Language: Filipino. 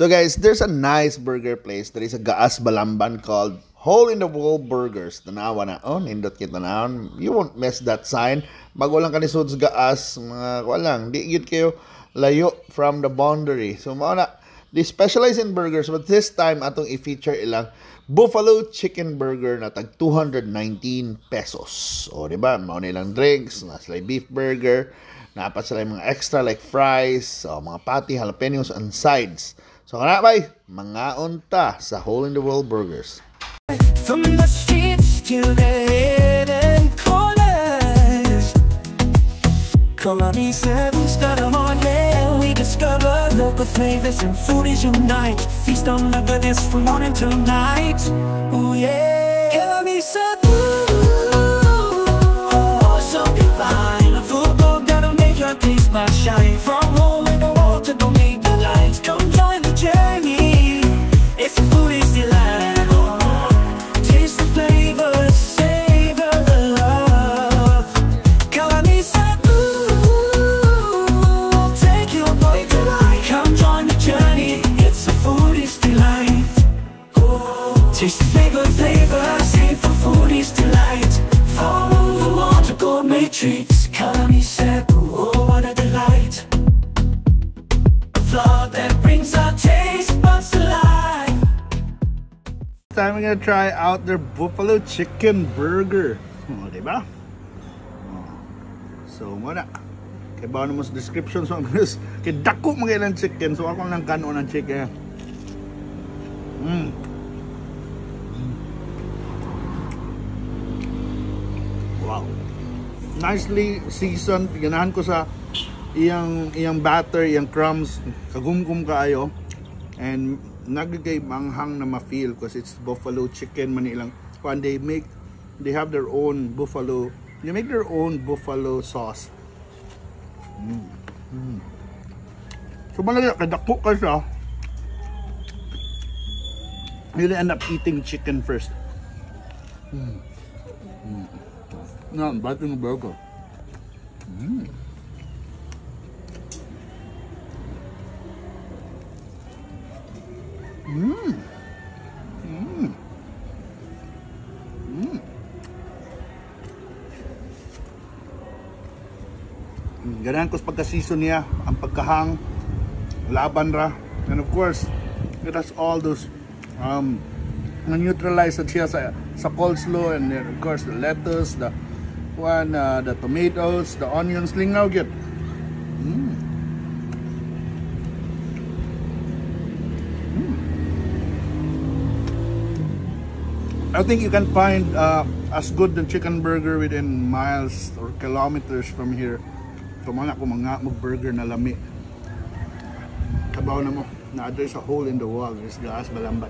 So guys, there's a nice burger place. There is a Gaas Balamban called Hole in the Wall Burgers. Tanawa na. Oh, nindot kita na. You won't miss that sign. Bago lang kanisod sa Gaas, mga walang. Di yun kayo layo from the boundary. So mauna, they specialize in burgers, but this time atong i-feature ilang Buffalo Chicken Burger na tag 219 pesos. O diba, mauna ilang drinks, nasa beef burger, napat sila yung mga extra like fries, o mga patty, jalapenos, and sides. So kana bay, mga unta sa Hole in the Wall Burgers. From the streets to the hidden corners, Colony 7's got them on there. We discover local flavors and foodies unite. Feast on the goodness from morning till night. Oh yeah, Colony 7, oh so divine. A football that'll make your taste buds shine. From hole in the wall to don't make the lines. Come join the journey. It's a foodie's delight. Taste the flavors, savor the love. Colony 7, take your bite to life. Come join the journey. It's a foodie's delight. Taste the flavor, save for foodie's delight. Follow the water, gourmet treats. Colony 7, oh what a delight. A floor that brings our taste buds to life. This time we're gonna try out their Buffalo Chicken Burger. O, diba? So, muna. Kaya ba naman sa description so kaya dako mga ilang chicken. So, ako lang kanon ng chicken. Wow. Nicely seasoned. Ganahan ko sa iyang batter, iyang crumbs. Kagumgum kaayo. And nagigay manghang na ma-feel because it's buffalo chicken man ilang when they have their own buffalo, they make their own buffalo sauce. So malaya kadako ka siya, you really end up eating chicken first. No, biting the burger. Ganahan ko sa pagka-season niya, ang pagkahang, laban ra, and of course, it has all those na-neutralize siya sa coleslaw, and then of course the lettuce, the tomatoes, the onions, lingaw gyud. I think you can find as good the chicken burger within miles or kilometers from here. So mga burger na lami. Kabaw na mo, na-address sa Hole in the Wall, is Gaas Balamban.